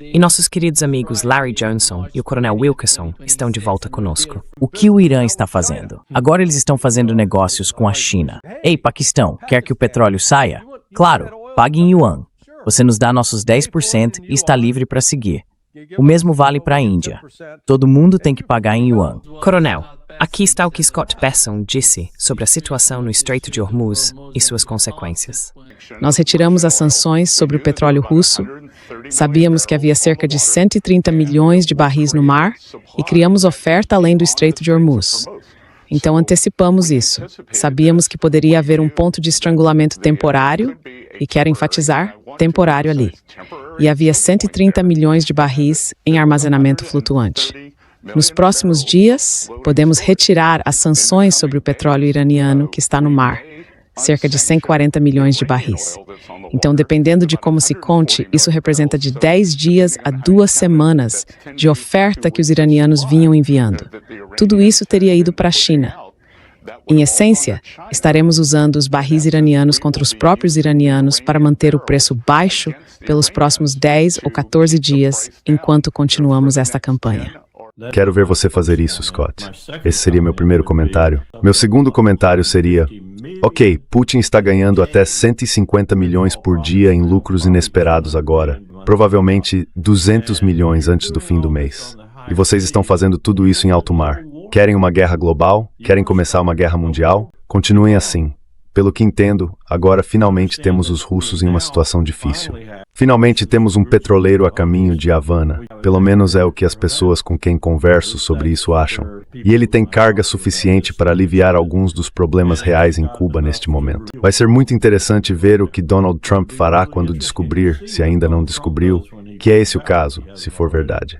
E nossos queridos amigos Larry Johnson e o Coronel Wilkerson estão de volta conosco. O que o Irã está fazendo? Agora eles estão fazendo negócios com a China. Ei, Paquistão, quer que o petróleo saia? Claro, pague em yuan. Você nos dá nossos 10% e está livre para seguir. O mesmo vale para a Índia. Todo mundo tem que pagar em yuan. Coronel, aqui está o que Scott Bessent disse sobre a situação no Estreito de Hormuz e suas consequências. Nós retiramos as sanções sobre o petróleo russo, sabíamos que havia cerca de 130 milhões de barris no mar e criamos oferta além do Estreito de Hormuz. Então antecipamos isso. Sabíamos que poderia haver um ponto de estrangulamento temporário, e quero enfatizar, temporário ali. E havia 130 milhões de barris em armazenamento flutuante. Nos próximos dias, podemos retirar as sanções sobre o petróleo iraniano que está no mar, cerca de 140 milhões de barris. Então, dependendo de como se conte, isso representa de 10 dias a 2 semanas de oferta que os iranianos vinham enviando. Tudo isso teria ido para a China. Em essência, estaremos usando os barris iranianos contra os próprios iranianos para manter o preço baixo pelos próximos 10 ou 14 dias, enquanto continuamos esta campanha. Quero ver você fazer isso, Scott. Esse seria meu primeiro comentário. Meu segundo comentário seria: ok, Putin está ganhando até 150 milhões por dia em lucros inesperados agora. Provavelmente 200 milhões antes do fim do mês. E vocês estão fazendo tudo isso em alto mar. Querem uma guerra global? Querem começar uma guerra mundial? Continuem assim. Pelo que entendo, agora finalmente temos os russos em uma situação difícil. Finalmente temos um petroleiro a caminho de Havana. Pelo menos é o que as pessoas com quem converso sobre isso acham. E ele tem carga suficiente para aliviar alguns dos problemas reais em Cuba neste momento. Vai ser muito interessante ver o que Donald Trump fará quando descobrir, se ainda não descobriu, que é esse o caso, se for verdade.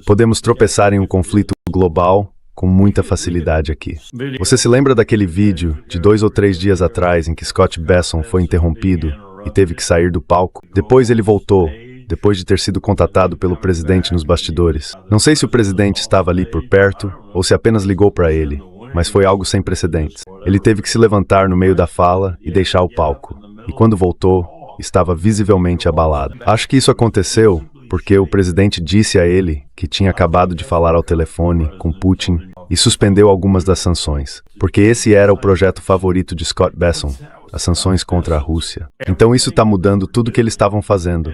Podemos tropeçar em um conflito global com muita facilidade aqui. Você se lembra daquele vídeo de 2 ou 3 dias atrás em que Scott Bessent foi interrompido e teve que sair do palco? Depois ele voltou, depois de ter sido contatado pelo presidente nos bastidores. Não sei se o presidente estava ali por perto ou se apenas ligou para ele, mas foi algo sem precedentes. Ele teve que se levantar no meio da fala e deixar o palco. E quando voltou, estava visivelmente abalado. Acho que isso aconteceu porque o presidente disse a ele que tinha acabado de falar ao telefone com Putin e suspendeu algumas das sanções, porque esse era o projeto favorito de Scott Bessent, as sanções contra a Rússia. Então isso está mudando tudo o que eles estavam fazendo,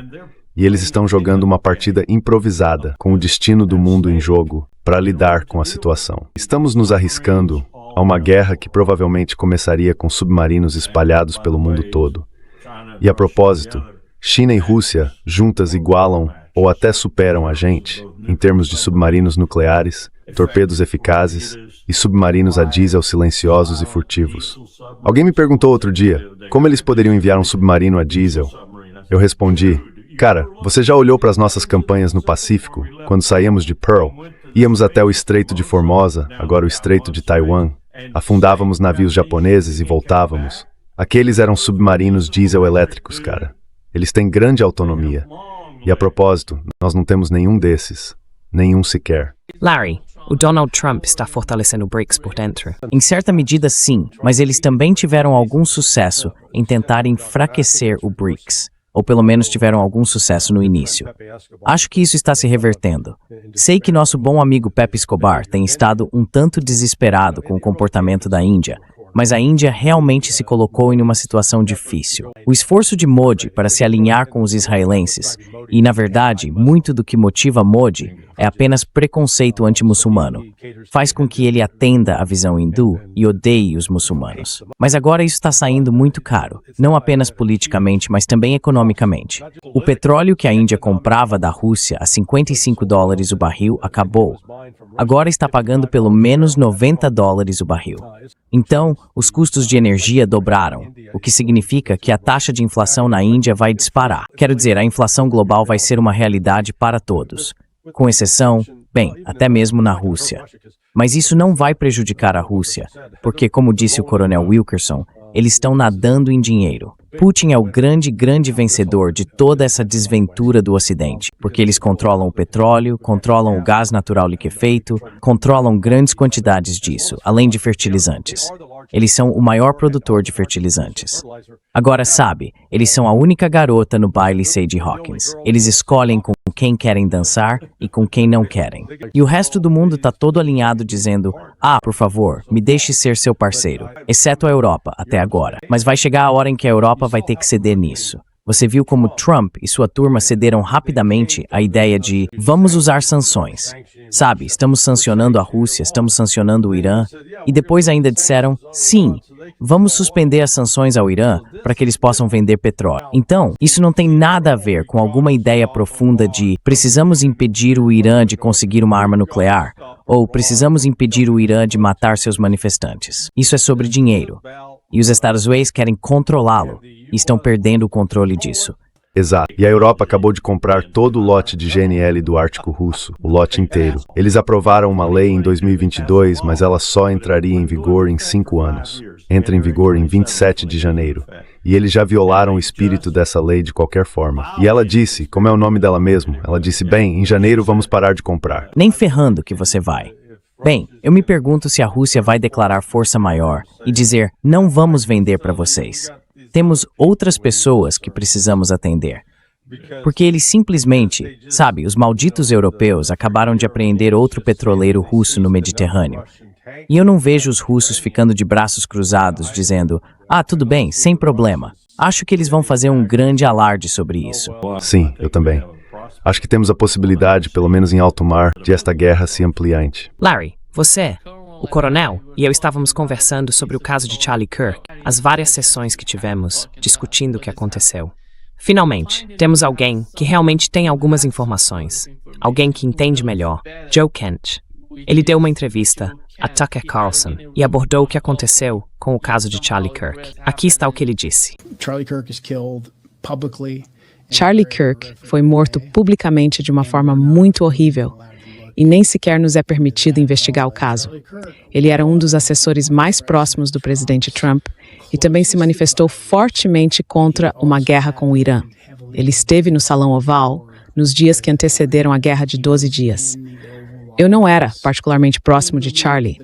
e eles estão jogando uma partida improvisada, com o destino do mundo em jogo, para lidar com a situação. Estamos nos arriscando a uma guerra que provavelmente começaria com submarinos espalhados pelo mundo todo. E a propósito, China e Rússia juntas igualam ou até superam a gente, em termos de submarinos nucleares, torpedos eficazes e submarinos a diesel silenciosos e furtivos. Alguém me perguntou outro dia, como eles poderiam enviar um submarino a diesel? Eu respondi, cara, você já olhou para as nossas campanhas no Pacífico, quando saíamos de Pearl? Íamos até o Estreito de Formosa, agora o Estreito de Taiwan, afundávamos navios japoneses e voltávamos. Aqueles eram submarinos diesel elétricos, cara. Eles têm grande autonomia. E a propósito, nós não temos nenhum desses. Nenhum sequer. Larry, o Donald Trump está fortalecendo o BRICS por dentro. Em certa medida, sim, mas eles também tiveram algum sucesso em tentar enfraquecer o BRICS. Ou pelo menos tiveram algum sucesso no início. Acho que isso está se revertendo. Sei que nosso bom amigo Pepe Escobar tem estado um tanto desesperado com o comportamento da Índia, mas a Índia realmente se colocou em uma situação difícil. O esforço de Modi para se alinhar com os israelenses, e na verdade, muito do que motiva Modi é apenas preconceito anti-muçulmano, faz com que ele atenda à visão hindu e odeie os muçulmanos. Mas agora isso está saindo muito caro, não apenas politicamente, mas também economicamente. O petróleo que a Índia comprava da Rússia a $55 o barril acabou. Agora está pagando pelo menos $90 o barril. Então, os custos de energia dobraram, o que significa que a taxa de inflação na Índia vai disparar. Quero dizer, a inflação global vai ser uma realidade para todos, com exceção, bem, até mesmo na Rússia. Mas isso não vai prejudicar a Rússia, porque, como disse o Coronel Wilkerson, eles estão nadando em dinheiro. Putin é o grande vencedor de toda essa desventura do Ocidente, porque eles controlam o petróleo, controlam o gás natural liquefeito, controlam grandes quantidades disso, além de fertilizantes. Eles são o maior produtor de fertilizantes. Agora, sabe, eles são a única garota no baile Sadie Hawkins. Eles escolhem com quem querem dançar e com quem não querem. E o resto do mundo tá todo alinhado dizendo: ah, por favor, me deixe ser seu parceiro. Exceto a Europa, até agora. Mas vai chegar a hora em que a Europa vai ter que ceder nisso. Você viu como Trump e sua turma cederam rapidamente à ideia de vamos usar sanções. Sabe, estamos sancionando a Rússia, estamos sancionando o Irã. E depois ainda disseram, sim, vamos suspender as sanções ao Irã para que eles possam vender petróleo. Então, isso não tem nada a ver com alguma ideia profunda de precisamos impedir o Irã de conseguir uma arma nuclear ou precisamos impedir o Irã de matar seus manifestantes. Isso é sobre dinheiro. E os Estados Unidos querem controlá-lo e estão perdendo o controle disso. Exato. E a Europa acabou de comprar todo o lote de GNL do Ártico Russo, o lote inteiro. Eles aprovaram uma lei em 2022, mas ela só entraria em vigor em 5 anos. Entra em vigor em 27 de janeiro. E eles já violaram o espírito dessa lei de qualquer forma. E ela disse, como é o nome dela mesmo, ela disse, bem, em janeiro vamos parar de comprar. Nem ferrando que você vai. Bem, eu me pergunto se a Rússia vai declarar força maior e dizer, não vamos vender para vocês. Temos outras pessoas que precisamos atender. Porque eles simplesmente, sabe, os malditos europeus acabaram de apreender outro petroleiro russo no Mediterrâneo. E eu não vejo os russos ficando de braços cruzados dizendo, ah, tudo bem, sem problema. Acho que eles vão fazer um grande alarde sobre isso. Sim, eu também. Acho que temos a possibilidade, pelo menos em alto mar, de esta guerra se ampliante. Larry, você, o coronel e eu estávamos conversando sobre o caso de Charlie Kirk, as várias sessões que tivemos, discutindo o que aconteceu. Finalmente, temos alguém que realmente tem algumas informações. Alguém que entende melhor, Joe Kent. Ele deu uma entrevista a Tucker Carlson e abordou o que aconteceu com o caso de Charlie Kirk. Aqui está o que ele disse. Charlie Kirk foi morto publicamente de uma forma muito horrível e nem sequer nos é permitido investigar o caso. Ele era um dos assessores mais próximos do presidente Trump e também se manifestou fortemente contra uma guerra com o Irã. Ele esteve no Salão Oval nos dias que antecederam a guerra de 12 dias. Eu não era particularmente próximo de Charlie.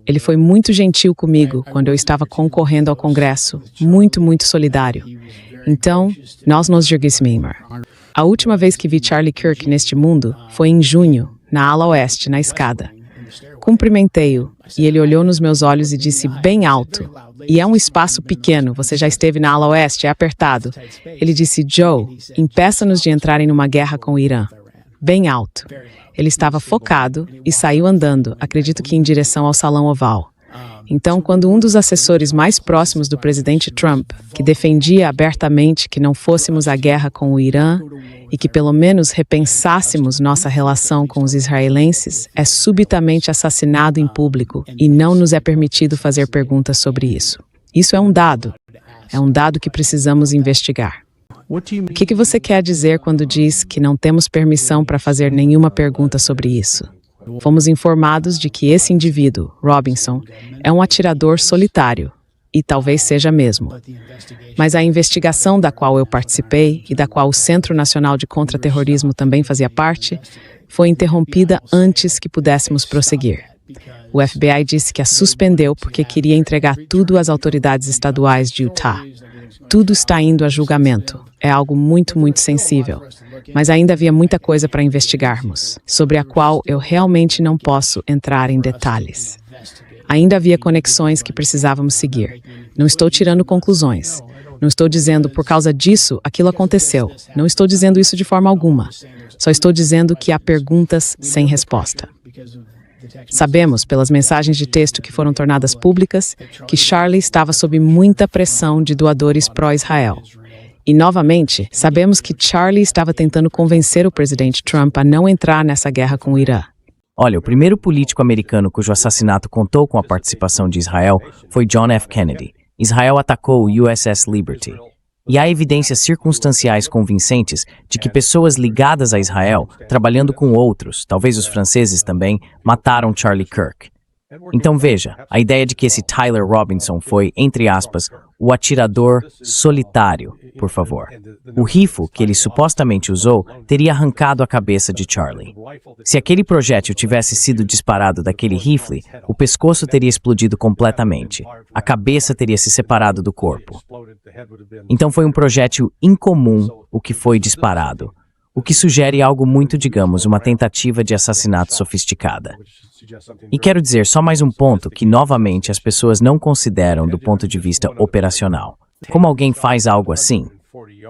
Ele foi muito gentil comigo quando eu estava concorrendo ao Congresso, muito solidário. Então, nós nos seguimos. A última vez que vi Charlie Kirk neste mundo foi em junho, na ala oeste, na escada. Cumprimentei-o e ele olhou nos meus olhos e disse bem alto, e é um espaço pequeno, você já esteve na ala oeste, é apertado. Ele disse, Joe, impeça-nos de entrarem numa guerra com o Irã. Bem alto. Ele estava focado e saiu andando, acredito que em direção ao Salão Oval. Então, quando um dos assessores mais próximos do presidente Trump, que defendia abertamente que não fôssemos à guerra com o Irã e que pelo menos repensássemos nossa relação com os israelenses, é subitamente assassinado em público e não nos é permitido fazer perguntas sobre isso. Isso é um dado que precisamos investigar. O que você quer dizer quando diz que não temos permissão para fazer nenhuma pergunta sobre isso? Fomos informados de que esse indivíduo, Robinson, é um atirador solitário, e talvez seja mesmo. Mas a investigação da qual eu participei e da qual o Centro Nacional de Contra-Terrorismo também fazia parte, foi interrompida antes que pudéssemos prosseguir. O FBI disse que a suspendeu porque queria entregar tudo às autoridades estaduais de Utah. Tudo está indo a julgamento. É algo muito sensível. Mas ainda havia muita coisa para investigarmos, sobre a qual eu realmente não posso entrar em detalhes. Ainda havia conexões que precisávamos seguir. Não estou tirando conclusões. Não estou dizendo, por causa disso, aquilo aconteceu. Não estou dizendo isso de forma alguma. Só estou dizendo que há perguntas sem resposta. Sabemos, pelas mensagens de texto que foram tornadas públicas, que Charlie estava sob muita pressão de doadores pró-Israel. E, novamente, sabemos que Charlie estava tentando convencer o presidente Trump a não entrar nessa guerra com o Irã. Olha, o primeiro político americano cujo assassinato contou com a participação de Israel foi John F. Kennedy. Israel atacou o USS Liberty. E há evidências circunstanciais convincentes de que pessoas ligadas a Israel, trabalhando com outros, talvez os franceses também, mataram Charlie Kirk. Então veja, a ideia de que esse Tyler Robinson foi, entre aspas, o atirador solitário, por favor. O rifle que ele supostamente usou teria arrancado a cabeça de Charlie. Se aquele projétil tivesse sido disparado daquele rifle, o pescoço teria explodido completamente. A cabeça teria se separado do corpo. Então foi um projétil incomum o que foi disparado, o que sugere algo muito, digamos, uma tentativa de assassinato sofisticada. E quero dizer só mais um ponto que, novamente, as pessoas não consideram do ponto de vista operacional. Como alguém faz algo assim?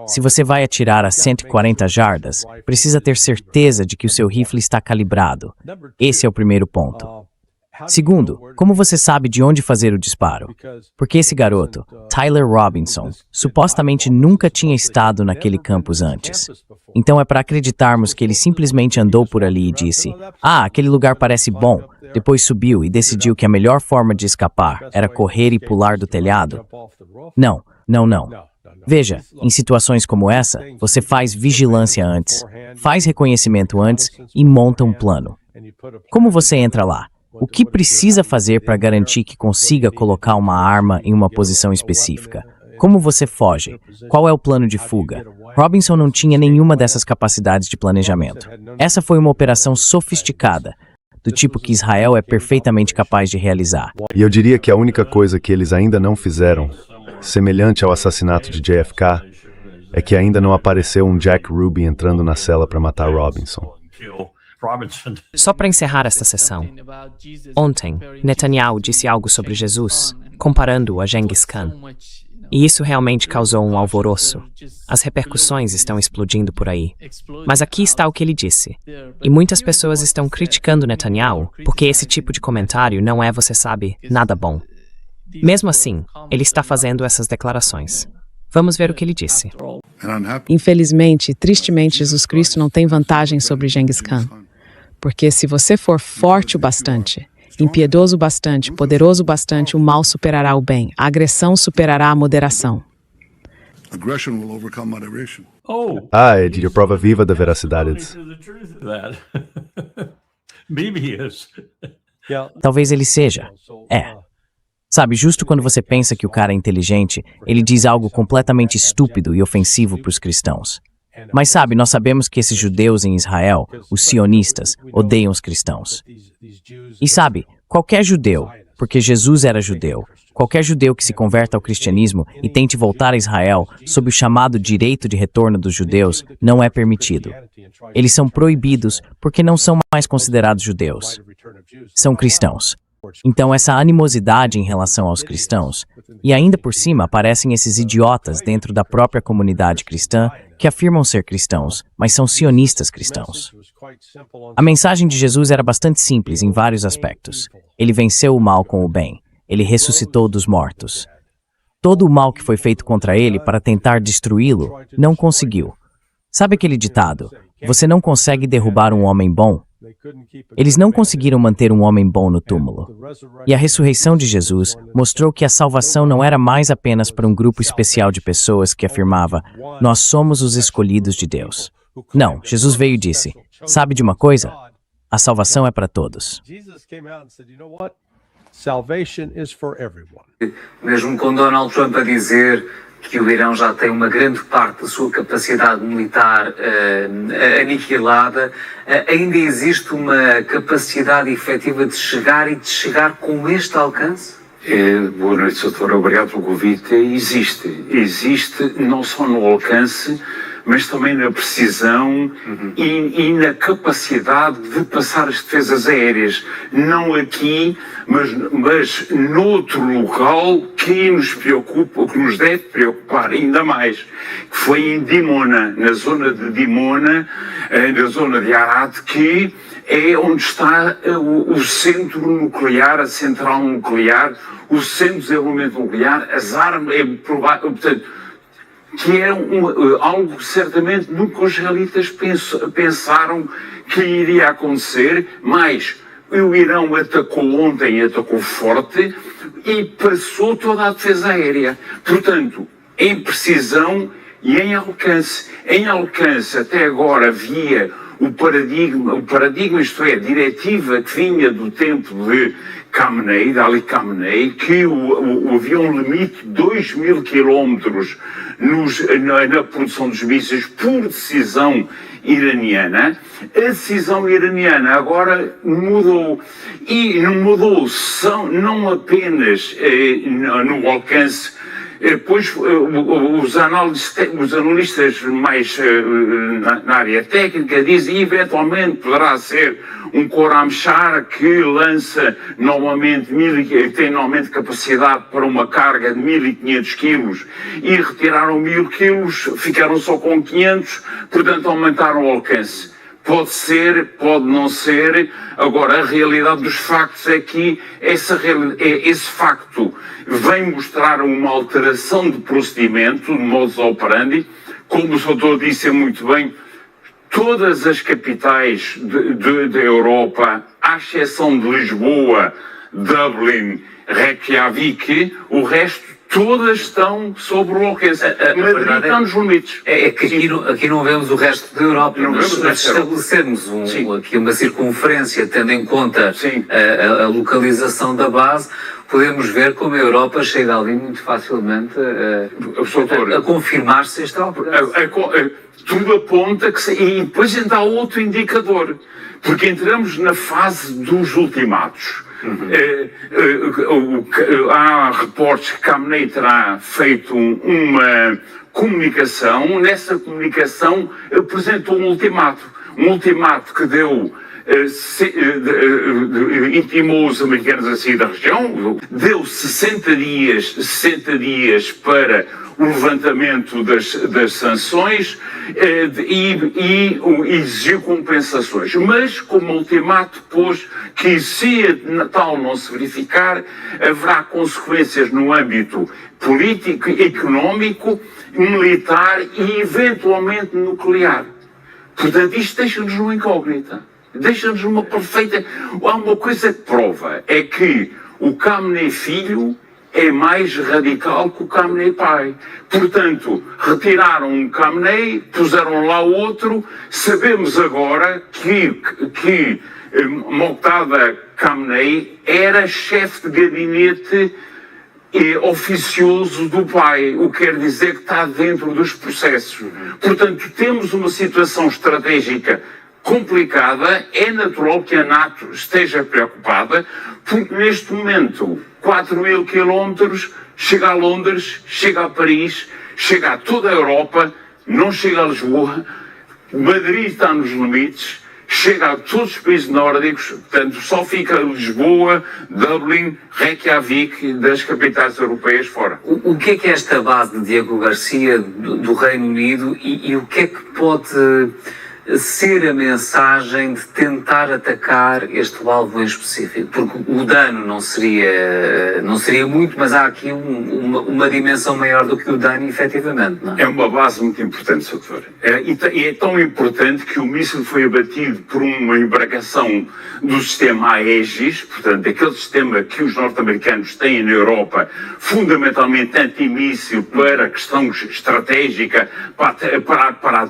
Se você vai atirar a 140 jardas, precisa ter certeza de que o seu rifle está calibrado. Esse é o primeiro ponto. Segundo, como você sabe de onde fazer o disparo? Porque esse garoto, Tyler Robinson, supostamente nunca tinha estado naquele campus antes. Então é para acreditarmos que ele simplesmente andou por ali e disse: "Ah, aquele lugar parece bom", depois subiu e decidiu que a melhor forma de escapar era correr e pular do telhado? Não, não, não. Veja, em situações como essa, você faz vigilância antes, faz reconhecimento antes e monta um plano. Como você entra lá? O que precisa fazer para garantir que consiga colocar uma arma em uma posição específica? Como você foge? Qual é o plano de fuga? Robinson não tinha nenhuma dessas capacidades de planejamento. Essa foi uma operação sofisticada, do tipo que Israel é perfeitamente capaz de realizar. E eu diria que a única coisa que eles ainda não fizeram, semelhante ao assassinato de JFK, é que ainda não apareceu um Jack Ruby entrando na cela para matar Robinson. Só para encerrar esta sessão, ontem, Netanyahu disse algo sobre Jesus, comparando-o a Genghis Khan. E isso realmente causou um alvoroço. As repercussões estão explodindo por aí. Mas aqui está o que ele disse. E muitas pessoas estão criticando Netanyahu porque esse tipo de comentário não é, você sabe, nada bom. Mesmo assim, ele está fazendo essas declarações. Vamos ver o que ele disse. Infelizmente, tristemente, Jesus Cristo não tem vantagem sobre Genghis Khan. Porque se você for forte o bastante, impiedoso o bastante, poderoso o bastante, o mal superará o bem. A agressão superará a moderação. Ah, Ed, a prova viva da veracidade. Talvez ele seja. Sabe, justo quando você pensa que o cara é inteligente, ele diz algo completamente estúpido e ofensivo para os cristãos. Mas sabe, nós sabemos que esses judeus em Israel, os sionistas, odeiam os cristãos. E sabe, qualquer judeu, porque Jesus era judeu, qualquer judeu que se converta ao cristianismo e tente voltar a Israel sob o chamado direito de retorno dos judeus, não é permitido. Eles são proibidos porque não são mais considerados judeus. São cristãos. Então essa animosidade em relação aos cristãos, e ainda por cima aparecem esses idiotas dentro da própria comunidade cristã que afirmam ser cristãos, mas são sionistas cristãos. A mensagem de Jesus era bastante simples em vários aspectos. Ele venceu o mal com o bem. Ele ressuscitou dos mortos. Todo o mal que foi feito contra ele para tentar destruí-lo, não conseguiu. Sabe aquele ditado? Você não consegue derrubar um homem bom? Eles não conseguiram manter um homem bom no túmulo. E a ressurreição de Jesus mostrou que a salvação não era mais apenas para um grupo especial de pessoas que afirmava: nós somos os escolhidos de Deus. Não, Jesus veio e disse: sabe de uma coisa? A salvação é para todos. Mesmo com Donald Trump a dizer que o Irão já tem uma grande parte da sua capacidade militar aniquilada, ainda existe uma capacidade efetiva de chegar com este alcance? Boa noite, doutor. Obrigado pelo convite. Existe não só no alcance, mas também na precisão e na capacidade de passar as defesas aéreas. Não aqui, mas noutro local que nos preocupa, que nos deve preocupar ainda mais, que foi em Dimona, na zona de Dimona, na zona de Arad, que é onde está o centro nuclear, a central nuclear, o centro de desenvolvimento nuclear, as armas, portanto, que é algo que certamente nunca os israelitas pensaram que iria acontecer, mas o Irão atacou ontem, atacou forte e passou toda a defesa aérea. Portanto, em precisão e em alcance. Em alcance, até agora havia o paradigma, isto é, a diretiva que vinha do tempo de Khamenei, de Ali Khamenei, que havia um limite de 2.000 quilómetros na produção dos mísseis por decisão iraniana. A decisão iraniana agora mudou, e mudou não apenas no alcance. Pois os analistas mais na área técnica dizem eventualmente poderá ser um Khorramshahr que lança tem novamente capacidade para uma carga de 1.500 quilos e retiraram 1.000 quilos, ficaram só com 500, portanto aumentaram o alcance. Pode ser, pode não ser. Agora, a realidade dos factos é que esse facto vem mostrar uma alteração de procedimento, de modus operandi. Como o doutor disse muito bem, todas as capitais da Europa, à exceção de Lisboa, Dublin, Reykjavik, o resto todas estão sobre o alcance. Madrid está nos limites. É que aqui não vemos o resto da Europa, mas se estabelecermos aqui uma circunferência, tendo em conta a localização da base, podemos ver como a Europa chega ali muito facilmente a confirmar-se este alcance. Tudo aponta que... E depois ainda há outro indicador, porque entramos na fase dos ultimatos. Há reportes que Khamenei terá feito uma comunicação. Nessa comunicação apresentou um ultimato que deu intimou os americanos a sair da região, deu 60 dias para o levantamento das sanções e exigiu compensações. Mas, como ultimato, pôs que se tal não se verificar, haverá consequências no âmbito político, económico, militar e, eventualmente, nuclear. Portanto, isto deixa-nos numa incógnita. Deixa-nos numa perfeita... Há uma coisa que prova, é que o Khamenei filho é mais radical que o Khamenei pai. Portanto, retiraram o Khamenei, puseram lá outro. Sabemos agora que Moqtada Khamenei era chefe de gabinete oficioso do pai, o que quer dizer que está dentro dos processos. Portanto, temos uma situação estratégica complicada. É natural que a NATO esteja preocupada, porque neste momento 4.000 quilómetros chega a Londres, chega a Paris, chega a toda a Europa, não chega a Lisboa. Madrid está nos limites, chega a todos os países nórdicos, portanto só fica Lisboa, Dublin, Reykjavik, das capitais europeias fora. O que é esta base de Diego Garcia do Reino Unido e o que é que pode ser a mensagem de tentar atacar este alvo em específico? Porque o dano não seria muito, mas há aqui uma dimensão maior do que o dano, efetivamente, não é? É uma base muito importante, Sr. Doutor. E é tão importante que o míssil foi abatido por uma embarcação do sistema Aegis, portanto, aquele sistema que os norte-americanos têm na Europa, fundamentalmente antimíssil para a questão estratégica, para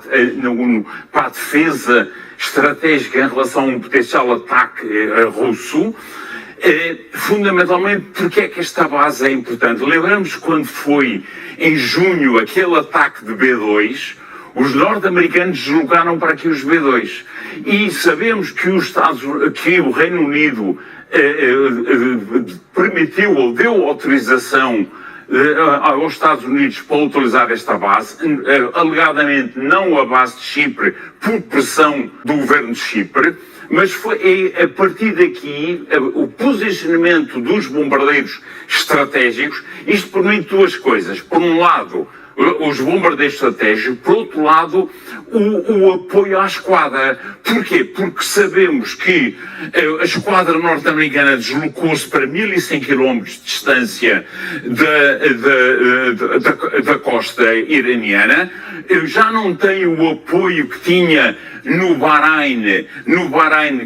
a defesa estratégica em relação a um potencial ataque russo. Fundamentalmente, porque é que esta base é importante? Lembramos quando foi em junho aquele ataque de B-2, os norte-americanos deslocaram para aqui os B-2 e sabemos que o Reino Unido permitiu ou deu autorização aos Estados Unidos para utilizar esta base, alegadamente não a base de Chipre, por pressão do governo de Chipre, mas foi a partir daqui o posicionamento dos bombardeiros estratégicos. Isto permite duas coisas. Por um lado, os bombardeiros estratégicos, por outro lado, o apoio à esquadra. Porquê? Porque sabemos que a esquadra norte-americana deslocou-se para 1.100 km de distância da costa iraniana, já não tem o apoio que tinha no Bahrein,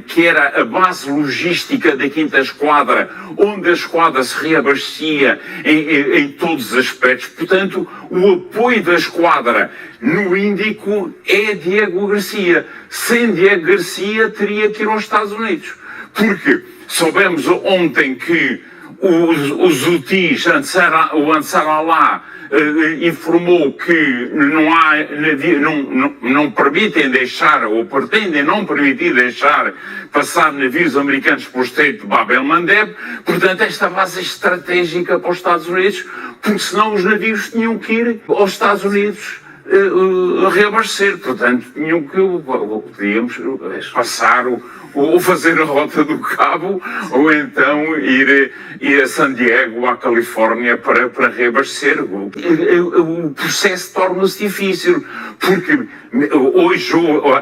que era a base logística da 5ª Esquadra, onde a esquadra se reabastecia em todos os aspectos. Portanto, o apoio da esquadra no Índico é Diego Garcia. Sem Diego Garcia teria que ir aos Estados Unidos. Porque soubemos ontem que os Houthis, o Ansar Allah, informou que não permitem deixar, ou pretendem não permitir deixar passar navios americanos pelo Estreito de Bab el-Mandeb. Portanto, esta base é estratégica para os Estados Unidos, porque senão os navios tinham que ir aos Estados Unidos reabastecer. Portanto, tinham que, podíamos passar ou fazer a Rota do Cabo, ou então ir a San Diego, à Califórnia, para reabastecer. O processo torna-se difícil, porque hoje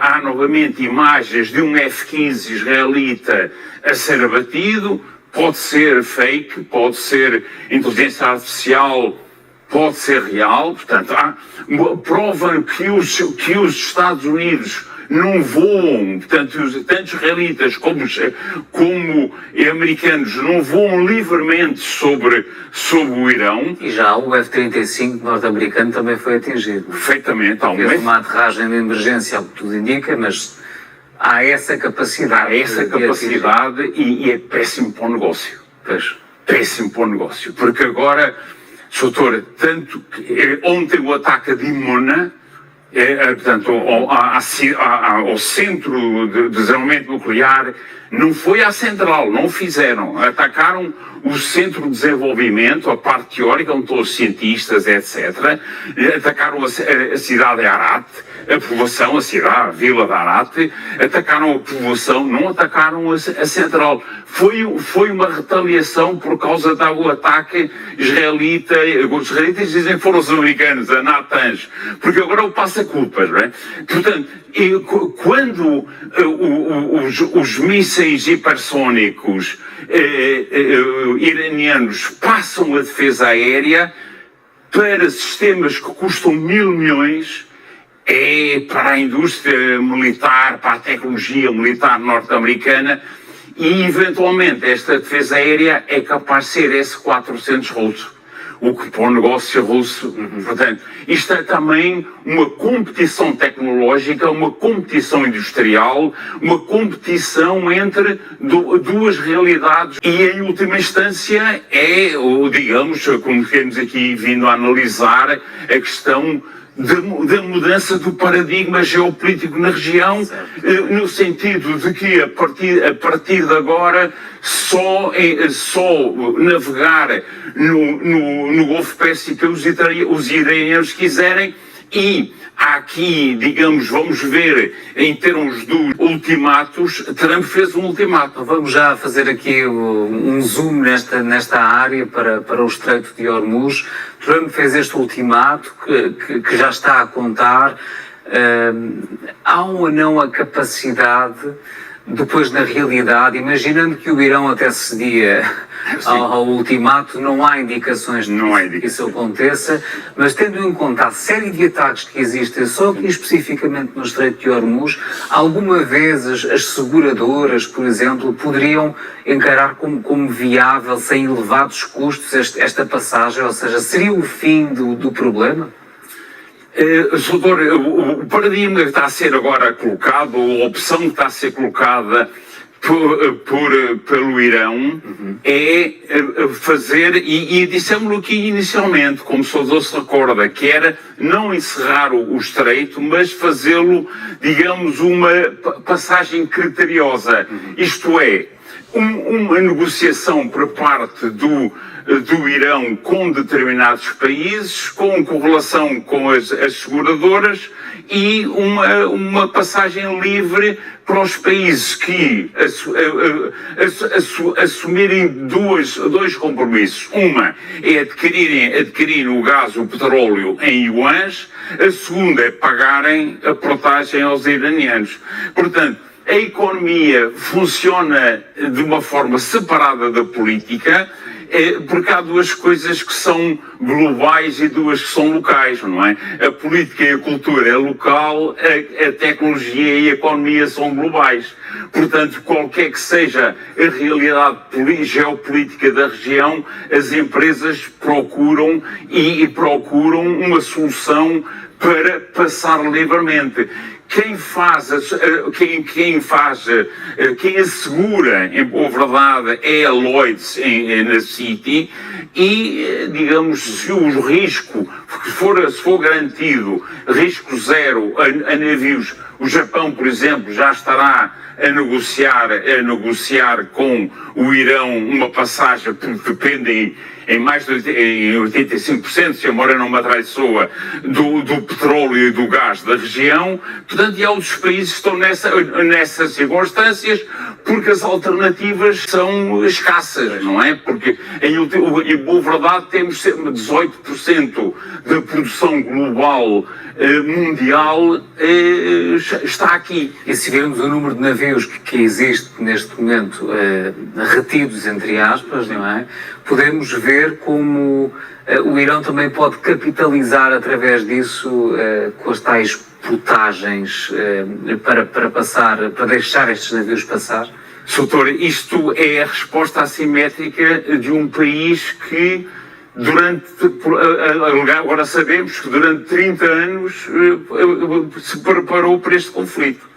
há novamente imagens de um F-15 israelita a ser abatido. Pode ser fake, pode ser inteligência artificial, pode ser real. Portanto, prova que os Estados Unidos não voam, portanto, tanto israelitas como americanos não voam livremente sobre o Irão. E já o F-35 norte-americano também foi atingido. Perfeitamente. Fez uma aterragem de emergência, ao que tudo indica, mas há essa capacidade. Há essa capacidade e é péssimo para o negócio. Pois. Péssimo para o negócio. Porque agora, doutor, tanto que ontem o ataque de Dimona, portanto, ao centro de desarmamento nuclear, não foi à central, não fizeram. Atacaram o centro de desenvolvimento, a parte teórica, onde estão os cientistas, etc. Atacaram a cidade de Herat, a povoação, a vila de Herat. Atacaram a povoação, não atacaram a central. Foi uma retaliação por causa do ataque israelita. Os israelitas dizem que foram os americanos, a Natanz, porque agora o passa-culpas, não é? Portanto, quando os mísseis hipersónicos iranianos passam a defesa aérea para sistemas que custam 1.000 milhões, é para a indústria militar, para a tecnologia militar norte-americana, e eventualmente esta defesa aérea é capaz de ser S-400 russo, o que para o negócio russo. Portanto, isto é também uma competição tecnológica, uma competição industrial, uma competição entre duas realidades, e em última instância é, digamos, como temos aqui vindo a analisar, a questão da mudança do paradigma geopolítico na região, no sentido de que a partir de agora só navegar no Golfo Pérsico os iranianos quiserem. E há aqui, digamos, vamos ver em termos dos ultimatos, Trump fez um ultimato. Vamos já fazer aqui um zoom nesta área para o Estreito de Hormuz. Trump fez este ultimato que já está a contar. Há ou não a capacidade, depois na realidade, imaginando que o Irão até cedia ao ultimato, não há indicações de que isso aconteça, mas tendo em conta a série de ataques que existem, só aqui especificamente no Estreito de Hormuz, alguma vez as seguradoras, por exemplo, poderiam encarar como viável, sem elevados custos, esta passagem? Ou seja, seria o fim do problema? Doutor, o paradigma que está a ser agora colocado, a opção que está a ser colocada pelo Irão, é fazer, e dissemos-lo aqui inicialmente, como o senhor se recorda, que era não encerrar o estreito, mas fazê-lo, digamos, uma passagem criteriosa. Isto é, uma negociação por parte do Irão com determinados países, com correlação com as seguradoras, e uma passagem livre para os países que assumirem dois compromissos. Uma é adquirirem o gás, o petróleo em yuans, a segunda é pagarem a portagem aos iranianos. Portanto, a economia funciona de uma forma separada da política. porque há duas coisas que são globais e duas que são locais, não é? A política e a cultura é local, a tecnologia e a economia são globais. Portanto, qualquer que seja a realidade geopolítica da região, as empresas procuram uma solução para passar livremente. Quem assegura, em boa verdade, é a Lloyds na City e, digamos, se o risco se for garantido, risco zero a navios, o Japão, por exemplo, já estará a negociar com o Irão uma passagem, porque depende em mais de 85%, se a memória não me atraiçoa, do petróleo e do gás da região. Portanto, e há outros países que estão nessas circunstâncias, porque as alternativas são escassas, não é? Porque, em boa verdade, temos 18% da produção global mundial está aqui. E se virmos o número de navios que existe neste momento retidos, entre aspas, não é? Podemos ver como o Irão também pode capitalizar através disso com as tais portagens para deixar estes navios passar? Doutor, isto é a resposta assimétrica de um país que agora sabemos que durante 30 anos se preparou para este conflito.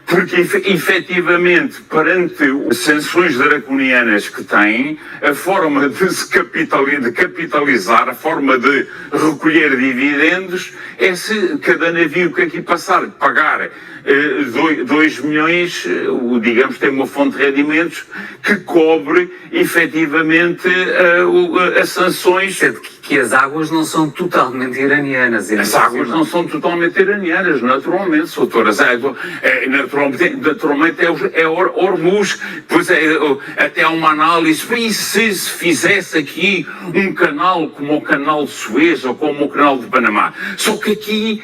Porque, efetivamente, perante as sanções draconianas que tem, a forma de se capitalizar, a forma de recolher dividendos, é se cada navio que aqui passar pagar 2 milhões, digamos, tem uma fonte de rendimentos que cobre, efetivamente, as sanções. Que as águas não são totalmente iranianas. As águas não são totalmente iranianas, naturalmente, doutor. Naturalmente é Hormuz, pois até há uma análise, e se fizesse aqui um canal como o canal de Suez ou como o canal de Panamá? Só que aqui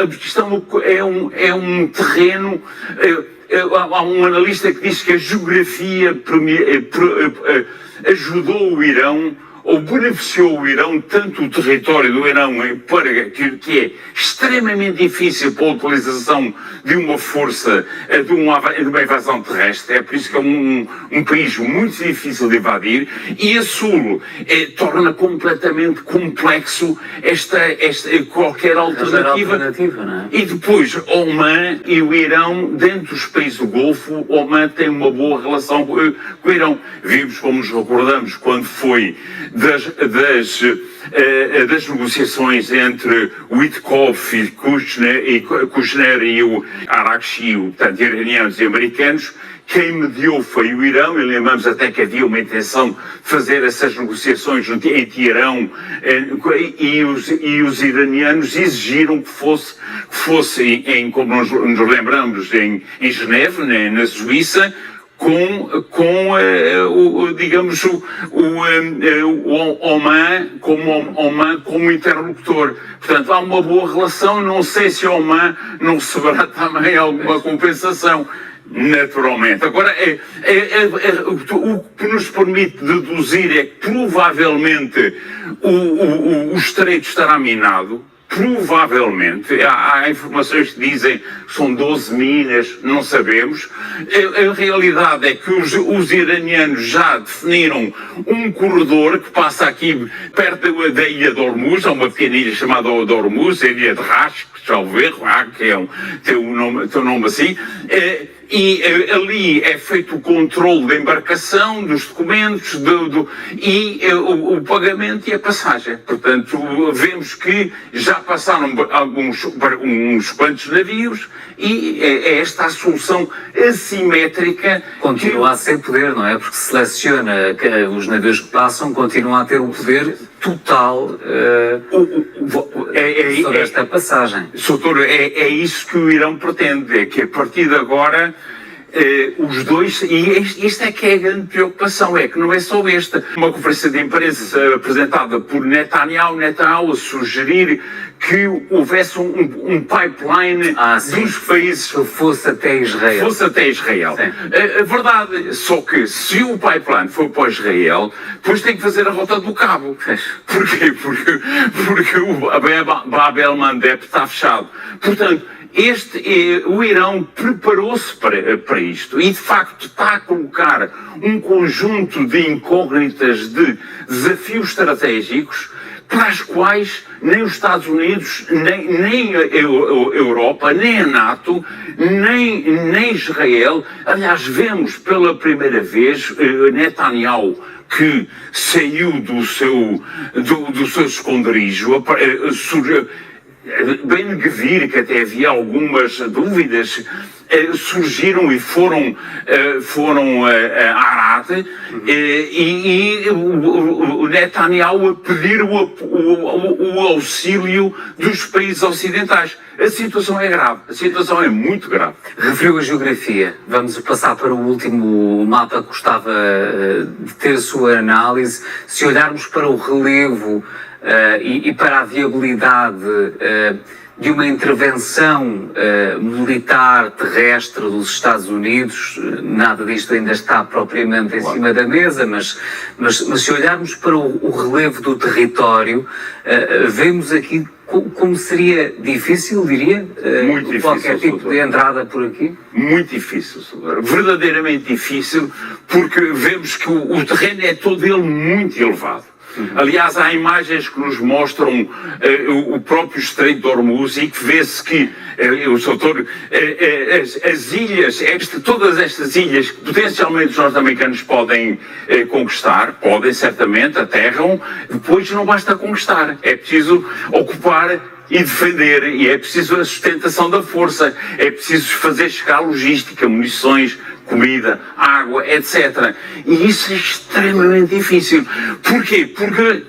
a questão é um terreno. Há um analista que diz que a geografia ajudou o Irão, ou beneficiou o Irão, tanto o território do Irão, que é extremamente difícil para a utilização de uma força, de uma invasão terrestre. É por isso que é um país muito difícil de invadir, e a Sul torna completamente complexo qualquer alternativa. Não é? E depois, Oman e o Irão, dentro dos países do Golfo, Oman tem uma boa relação com o Irão. Vimos, como nos recordamos, quando foi das negociações entre Witkoff e Kushner e o Arakchi, portanto, iranianos e americanos. Quem mediou foi o Irão, e lembramos até que havia uma intenção de fazer essas negociações em Teherão, e os iranianos exigiram que fosse como nos lembramos, em Geneve, na Suíça, com Oman como interlocutor. Portanto, há uma boa relação. Não sei se Oman não receberá também alguma compensação, naturalmente. Agora, o que nos permite deduzir é que provavelmente o estreito estará minado. Provavelmente, há informações que dizem que são 12 minas, não sabemos. A realidade é que os iranianos já definiram um corredor que passa aqui perto da ilha de Hormuz, há uma pequena ilha chamada de Hormuz, a ilha de Rash, que tem um nome assim, e ali é feito o controle da embarcação, dos documentos, o pagamento e a passagem. Portanto, vemos que já passaram uns quantos navios, e é esta a solução assimétrica. Continua a ser poder, não é? Porque seleciona os navios que passam, continua a ter o poder total sobre esta passagem. Doutor, é isso que o Irão pretende, é que a partir de agora os dois, e esta é que é a grande preocupação, é que não é só esta. Uma conferência de imprensa apresentada por Netanyahu a sugerir que houvesse um pipeline dos países que fosse até Israel. É verdade, só que se o pipeline for para Israel, depois tem que fazer a rota do cabo. Porquê? Porque o Bab el-Mandeb está fechado. Portanto, o Irão preparou-se para isto e, de facto, está a colocar um conjunto de incógnitas, de desafios estratégicos, para as quais nem os Estados Unidos, nem a Europa, nem a NATO, nem Israel. Aliás, vemos pela primeira vez Netanyahu, que saiu do seu esconderijo, Ben-Gvir, que até havia algumas dúvidas, surgiram e foram a Arad, e o Netanyahu a pedir o auxílio dos países ocidentais. A situação é grave, a situação é muito grave. Referiu a geografia. Vamos passar para o último mapa que gostava de ter a sua análise. Se olharmos para o relevo e para a viabilidade de uma intervenção militar terrestre dos Estados Unidos, nada disto ainda está propriamente em cima da mesa, mas se olharmos para o relevo do território, vemos aqui como seria difícil, diria, muito difícil, qualquer tipo de entrada por aqui? Muito difícil, verdadeiramente difícil, porque vemos que o terreno é todo ele muito elevado. Aliás, há imagens que nos mostram o próprio Estreito de Hormuz e que vê-se que as ilhas, todas estas ilhas que potencialmente os norte-americanos podem conquistar, podem certamente, aterram, depois não basta conquistar, é preciso ocupar e defender, e é preciso a sustentação da força, é preciso fazer chegar logística, munições, comida, água, etc. E isso é extremamente difícil. Porquê? Porque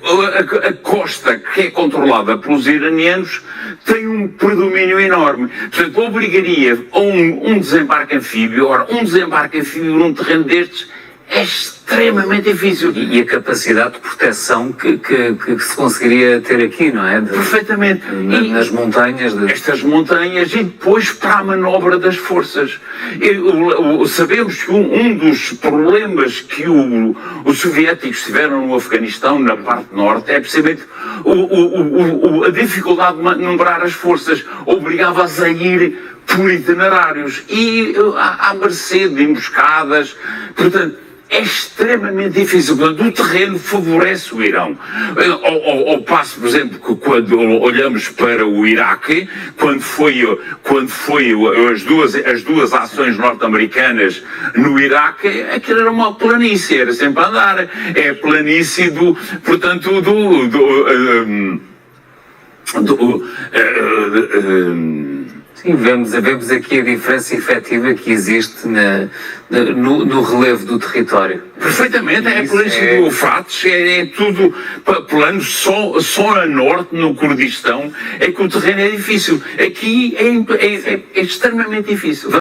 a costa, que é controlada pelos iranianos, tem um predomínio enorme. Portanto, obrigaria a um desembarque anfíbio. Ora, um desembarque anfíbio num terreno destes é extremamente difícil. E a capacidade de proteção que se conseguiria ter aqui, não é? Perfeitamente. Nas montanhas. Estas montanhas e depois para a manobra das forças. Sabemos que um dos problemas que os soviéticos tiveram no Afeganistão, na parte norte, é precisamente a dificuldade de manobrar as forças. Obrigava-as a ir por itinerários e à mercê de emboscadas. Portanto, é extremamente difícil. Portanto, o terreno favorece o Irão. Ao passo, por exemplo, que quando olhamos para o Iraque, quando foi as duas ações norte-americanas no Iraque, aquilo era uma planície, era sempre a andar. É a planície Sim, vemos aqui a diferença efetiva que existe no relevo do território. Perfeitamente, é a planície do Eufrates, é tudo plano, só a norte, no Kurdistão, é que o terreno é difícil. Aqui é extremamente difícil.